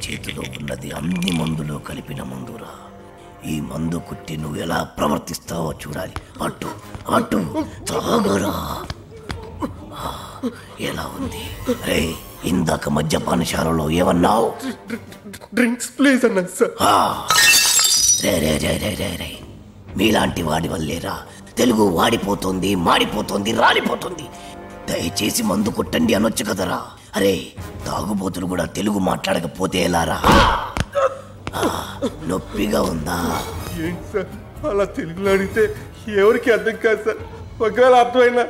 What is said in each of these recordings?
చేతిలో ఉన్నది అన్ని మందులో కలిపిన మందురా. ఈ మందు కుట్టి నువ్వు ఎలా ప్రవర్తిస్తావో చూడాలి. అటు అటు తాగరా. ఎలా ఉంది రే? ఇందాక మద్యపానశాలలో ఏమన్నావు? డ్రింక్స్ ప్లీజ్ అన్నా సార్. రే రే రే రే రే రే మీలాంటి వాడి వల్లేరా తెలుగు వాడిపోతుంది, మాడిపోతుంది, రాలిపోతుంది. దయచేసి మందు కొట్టండి అనొచ్చు కదరా. అరే తాగుబోతులు కూడా తెలుగు మాట్లాడకపోతే ఎలారా? నొప్పిగా ఉందా? ఏంటి సార్ అలా తెలుగులో అడిగితే ఎవరికి అర్థం కాదు సార్. ఒకవేళ అర్థమైనా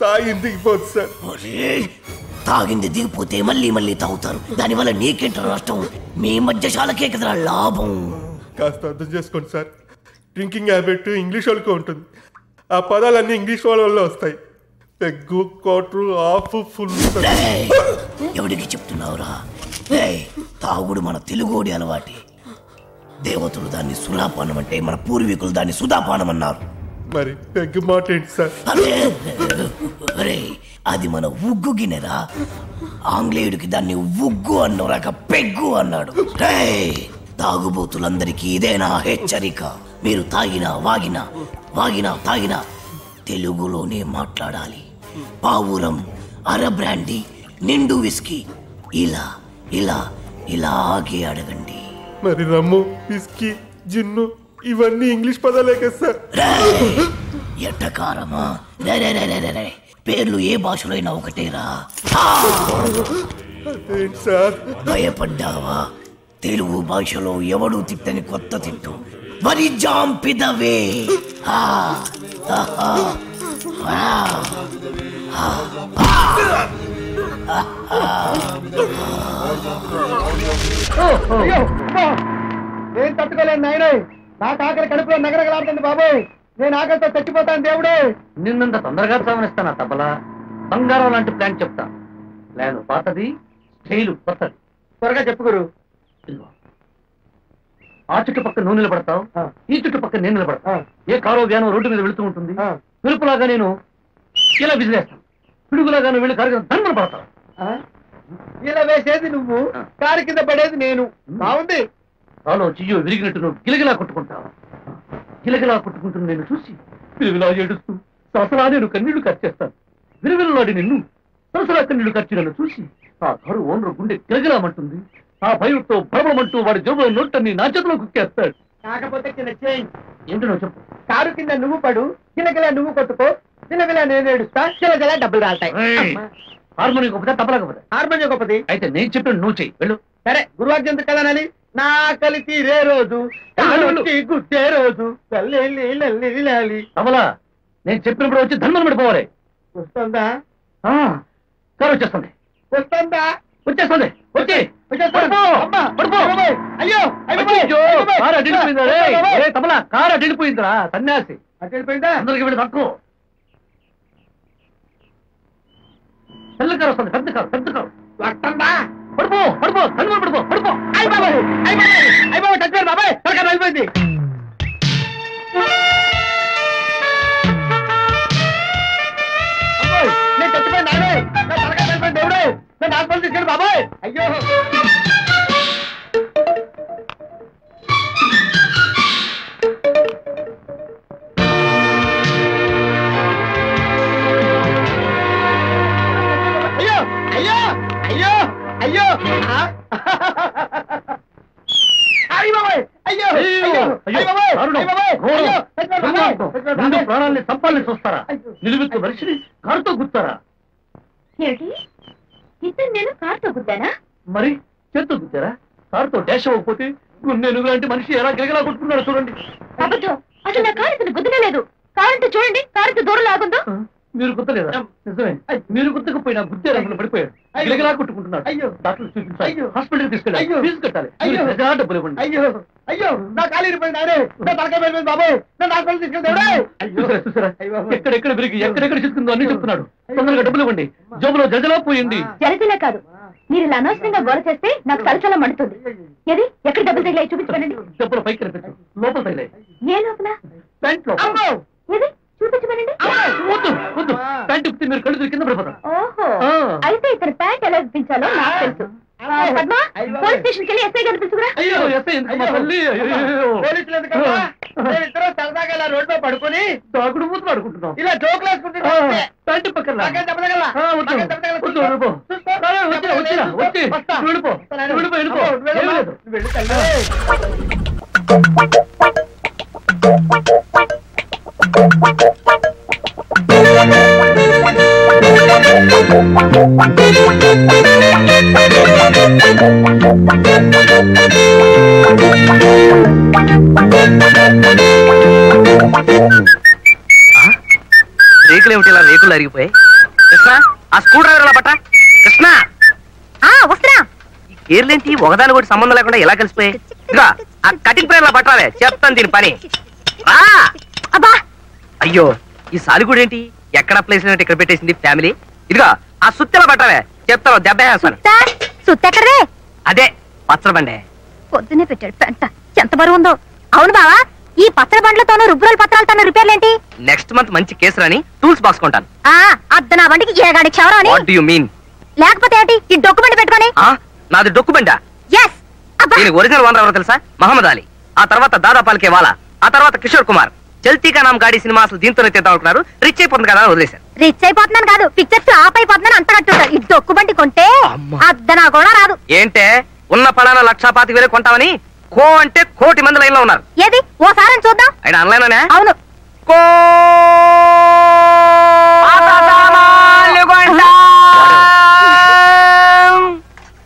తాగింది దిగిపోతుంది సార్. తాగింది దిగిపోతే మళ్ళీ మళ్ళీ తాగుతారు. దానివల్ల నీకేంట నష్టం? మీ మధ్యశాలకే కదరా లాభం. కాస్త అర్థం చేసుకోండి సార్. డ్రింకింగ్ హ్యాబిట్ ఇంగ్లీష్ వాళ్ళకి ఉంటుంది. ఆ పదాలన్నీ ఇంగ్లీష్ వాళ్ళ వల్ల వస్తాయి. Peg, quarter, half, full. ఎవడికి చెప్తున్నావురా? తాగుడు మన తెలుగోడి అలవాటి. దేవతలు దాన్ని సురాపానం అంటే మన పూర్వీకులు దాన్ని సుధాపానం అన్నారు. మరి పెగ్గు మాట ఏంటి సార్? అరే అది మన ఉగ్గు గిన్నెరా. ఆంగ్లేయుడికి దాన్ని ఉగ్గు అన్నరాక పెగ్గు అన్నాడు. తాగుబోతులందరికీ ఇదేనా హెచ్చరిక? మీరు తాగినా తాగినా తెలుగులోనే మాట్లాడాలి. పావురం, అర బ్రాండీ, నిండు విస్కీ ఇలా ఇలా ఇలాగే అడగండి. మరి రమ్ము, విస్కీ, జిన్ను ఇవన్నీ ఇంగ్లీష్ పదాలే కదా సార్. ఎట్టకారమా? పేర్లు ఏ భాషలో అయినా ఒకటేరా. సార్ భయపడ్డావా? తెలుగు భాషలో ఎవడు తిట్టని కొత్త తిట్టు వరి జాంపిదవే. నేను తట్టుకోలేను నాయన. నాకు ఆకలి కడుపులో నగరగలాడుతుంది బాబోయ్. నేను ఆకలితో చచ్చిపోతాను దేవుడే. నిన్నంత తొందరగా సావనిస్తానా తబలా? బంగారం లాంటి ప్లాన్ చెప్తా. ప్లాన్ పాతది, స్టైలు కొత్తది. త్వరగా చెప్పుకోరు. ఆ చుట్టుపక్క నువ్వు నిలబడతావు, ఈ చుట్టుపక్క నేను నిలబడతావు. ఏ కారో వ్యానో రోడ్డు మీద వెళుతూ ఉంటుంది. పిలుపులాగా నేను ఇలా విసిరేస్తాను, పిడుగులాగా నువ్వు వెళ్ళి కారు దండలు పడతావు. ఇలా వేసేది నువ్వు, కారు కింద పడేది నేను. బాగుంది. కాలో చియ్యో విరిగినట్టు నువ్వు గిలగిలా కొట్టుకుంటావు. గిలగిలా కొట్టుకుంటున్న నేను చూసి విలువిలా ఏడుస్తూ సరసలా నేను కన్నీళ్లు ఖర్చేస్తాను. విలువిలాడి నిన్ను సరసలా కన్నీళ్లు ఖర్చు నన్ను చూసి ఆ కారు ఓనరు గుండె గిలగిలామంటుంది. ఆ భయంతో భ్రమమంటూ వాడి జోబులో నోట్టని నా చేతిలో కుక్కేస్తాడు. కాకపోతే చిన్న చేంజ్ ఏంటో నువ్వు చెప్పు. కారు కింద నువ్వు పడు, గిలగిలా నువ్వు కొట్టుకో, గిలగిలా నేను ఏడుస్తా, గిలగిలా డబ్బులు రాల్తాయి. హార్మోనియం గొప్పదా తబలా గొప్పదా? హార్మోనియం గొప్పది. అయితే నేను చెప్పిన నువ్వు చెయ్యి వెళ్ళు. సరే గురువార్జు ఎందుకు కదా నాని. నా కలిసి రే రోజు గుద్దే రోజు తబలా నేను చెప్పినప్పుడు వచ్చి ధన్మని పడిపోవాలి. వస్తుందా? కారు వచ్చేస్తుంది. వస్తుందా? వచ్చేస్తుంది. వచ్చి తబలా కారు అడిగిపోయిందిరా సన్యాసి. అడిగిపోయిందా? అందరికి వెళ్ళి తక్కువ పెద్ద కారు వస్తుంది. పెద్ద కారు వస్తుందా? పడిపో పడిపో ధన్మని పడిపో పడిపో. అయిపోయి చచ్చారు బాబాయ్. త్వరగా అయిపోయింది. నేను చచ్చిపోయింది నాయనే. నా త్వరగా అయిపోయింది దేవుడే. నేను హాస్పిటల్ తీసుకెళ్ళి బాబాయ్. అయ్యో అయ్యో అయ్యో అయ్యో ప్రాణాలని సంపాలని చూస్తారా? నిలువెత్తు మనిషిని కారుతో గుర్తారా? నేను కారుతో గుద్దానా? మరి చేత్తో గుర్తారా? కారుతో డాష్ అవ్వకపోతే నేను లాంటి మనిషి ఎలా గిరగలా కొట్టుకున్నాడు చూడండి. అబద్ధం. అసలు నా కారు గుద్దనే లేదు. కారుతో చూడండి, కారుతో దూరం లాగుందో. మీరు గుర్తలేదా? నిజమే, మీరు గుర్తకపోయినా గుద్దే రంగులు పడిపోయాడు. గిలగిలా కొట్టుకుంటున్నాడు. అయ్యో. డాక్టర్ చూపించాలి, అయ్యో. హాస్పిటల్కి తీసుకెళ్ళాలి, అయ్యో. ఫీజు కట్టాలి, అయ్యో. మీరు ప్రజా డబ్బులు ఇవ్వండి. అయ్యో అయ్యో నా కాలు ఇరిపోయింది అరే నా తలకాయ వెళ్ళిపోయింది బాబు నా హాస్పిటల్ తీసుకెళ్తాడు చూసారా చూసారా ఎక్కడెక్కడ విరిగి ఎక్కడెక్కడ చిక్కుందో అన్ని చెప్తున్నాడు. తొందరగా డబ్బులు ఇవ్వండి, జోబులో జజలా పోయింది. జలజల కాదు, మీరు ఇలా అనవసరంగా గోల చేస్తే నాకు సలసల మండుతుంది. ఏది ఎక్కడ డబ్బులు తగిలాయి చూపించమనండి. డబ్బులు పైకి కనిపించు, లోపల తగిలాయి. ఏ లోపల? ప్యాంట్ లో. ఏది చూపించమనండి. వద్దు వద్దు, ప్యాంట్ ఇప్పితే మీరు కళ్ళు కింద పడిపోతారు. ఓహో, ఆ. అయితే ఇతను ప్యాంట్ ఎలా ఇప్పించాలో నాకు తెలుసు. పద్మ, పోలీస్ స్టేషన్కి వెళ్ళి ఎస్ఐ గారు పిలుచుకురా. అయ్యో ఎస్ఐ ఎందుకు మా తల్లి? అయ్యో. పోలీసులు ఎందుకమ్మా ఇద్దరు సరదాగా ఇలా రోడ్ లో పడుకొని దాగుడు మూతులు ఆడుకుంటున్నాం. ఇలా జోకులు వేసుకుంటున్నారు అంతే. ప్యాంట్ పక్కన రా. నాకేం చెప్పదగలరా? వద్దు నాకేం చెప్పదగలరా? వద్దు, వెళ్ళిపో. చూసుకో. వచ్చి వస్తా. వెళ్ళిపో, వెళ్ళిపో, వెళ్ళిపో. అమ్మో, నువ్వు ఏమీ వెళ్ళమ్మా. లేదు. నువ్వు వెళ్ళు తల్లి. రేకులు ఏమిటి ఇలా రేకులు అరిగిపోయాయి? కృష్ణ, ఆ స్క్రూ డ్రైవర్ ఎలా పట్ట? కృష్ణ, వస్తున్నా. ఈ గేర్లేంటి ఒకదాని కూడా సంబంధం లేకుండా ఎలా కలిసిపోయాయి? ఇదిగా ఆ కటింగ్ ప్లేన్ లా పట్టాలే, చెప్తాను దీని పని. రా. అబ్బా, అయ్యో, ఈ సాలిగూడు ఏంటి ఎక్కడ ప్లేస్ ఇక్కడ పెట్టేసింది ఫ్యామిలీ? ఇదిగా ఆ సుత్తెలా పట్టాలే, చెప్తాను దెబ్బ వేస్తాను. సుత్తెక్కడే? అదే పచ్చడి బండే. పొద్దునే పెట్టాడు పెంట, ఎంత బరువు ఉందో. అవును బావా, ఈ పచ్చడి బండ్లతోనూ రుబ్బురోల పత్రాలతోనూ రిపేర్లేంటి? నెక్స్ట్ మంత్ మంచి కేసు రాని టూల్స్ బాక్స్ కొంటాను. అద్ద నా బండికి ఏగాడి క్షవరం అని. What do you mean? లేకపోతే ఏంటి ఈ డొక్యుమెంట్ పెట్టుకొని? నాది డొక్కుబండా. ఎస్. అబ్బా, దీనికి ఒరిజినల్ ఓనర్ ఎవరో తెలుసా? మహమ్మద్ అలీ. ఆ తర్వాత దాదా పాల్కే వాలా, ఆ తర్వాత కిషోర్ కుమార్. చల్తీకా నామ్ గాడి సినిమా అసలు దీంతోనే తీద్దాం అనుకున్నారు. రిచ్ అయిపోతుంది కదా అని వదిలేశారు. రిచ్ అయిపోతున్నాను కాదు, పిక్చర్స్ ఆఫ్ అయిపోతున్నాను అంత కట్టుంటారు. ఈ డొక్కుబండి కొంటే అమ్మా. అద్ద నా కూడా రాదు. ఏంటే ఉన్న పలానా 1,25,000 కొంటామని కో అంటే కోటి మంది లైన్ లో ఉన్నారు. ఏది ఓసారి చూద్దాం. ఆయన ఆన్లైన్ అవును. కో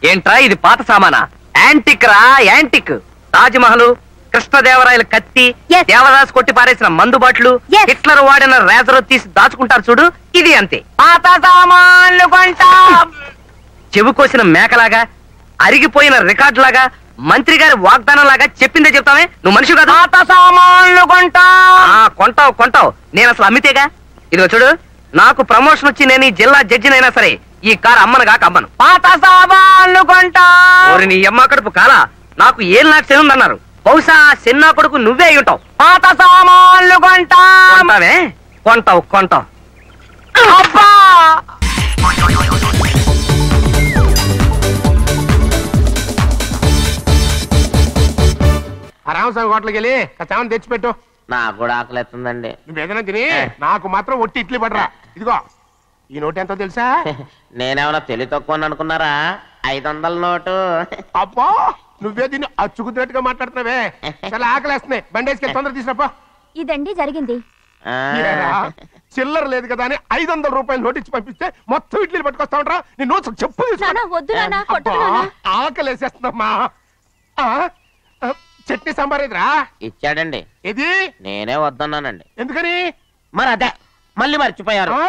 ఏంట్రా ఇది పాత సామానా? యాంటిక్ రా, యాంటిక్. తాజ్మహల్, కృష్ణదేవరాయల కత్తి, Yes. దేవదాస్ కొట్టి పారేసిన మందు బాట్లు, Yes. హిట్లర్ వాడిన రేజర్ తీసి దాచుకుంటారు చూడు, ఇది అంతే. పాత సామాన్లు కొంటా. చెవి కోసిన మేకలాగా, అరిగిపోయిన రికార్డు లాగా, మంత్రి గారి వాగ్దానం లాగా చెప్పిందే చెప్తామే. నువ్వు మనిషి కదా. పాత సామాన్లు కొంటా. కొంటావు కొంటావు, నేను అసలు అమ్మితేగా. ఇదిగో చూడు, నాకు ప్రమోషన్ వచ్చి నేను ఈ జిల్లా జడ్జినైనా సరే ఈ కారు అమ్మనుగా అమ్మను. పాత సామాన్లు కొంటా. ఓరి నీ అమ్మ కడుపు కాలా, నాకు ఏం నాకు చెందన్నారు. బహుశా చిన్న కొడుకు నువ్వే అయి ఉంటావు. పాత సామాన్లు కొంటా. కొంటావే, కొంటావు కొంటావు. అబ్బా, రామస్వామి హోటల్కి వెళ్ళి కచ్చామని తెచ్చిపెట్టు. నాకు కూడా ఆకలి ఎత్తుందండి. నువ్వు ఏదైనా తిని నాకు మాత్రం ఒట్టి ఇడ్లీ పడరా. ఇదిగో ఈ నోటు ఎంతో తెలుసా? నేనేమన్నా తెలివి తక్కువ అనుకున్నారా? 500 నోటు. అబ్బా, నువ్వే దీన్ని అచ్చుకుతున్నట్టుగా మాట్లాడుతున్నావే. చాలా ఆకలేస్తున్నాయి, బండేసుకెళ్ళి తొందర తీసినప్పా. ఇదండి జరిగింది. ఆ, చిల్లర లేదు కదా అని 500 రూపాయలు నోటు ఇచ్చి పంపిస్తే మొత్తం ఇడ్లీలు పట్టుకొస్తా ఉంటారా? నీ నోట్స్ చెప్పు నాన్న, వద్దు నాన్న, కొట్టకు అబ్బా, నాన్న. ఆకలేసేస్తుందమ్మా. చట్నీ సాంబార్ ఎదురా ఇచ్చాడండి. ఇది నేనే వద్దన్నానండి. ఎందుకని? మరి అదే మళ్ళీ మర్చిపోయారు. ఆ?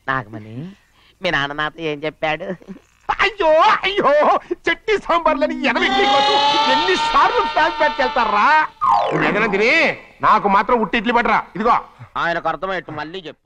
నాగమణి, మీ నాన్న నాతో ఏం చెప్పాడు? అయ్యో అయ్యో, చట్నీ సాంబార్లని ఎన్నిసార్లు ప్యాక్ పెట్టుకెళ్తారా? తిని నాకు మాత్రం ఉట్టి ఇడ్లీ పడరా. ఇదిగో ఆయనకు అర్థమయ్యట్టు మళ్ళీ చెప్పు.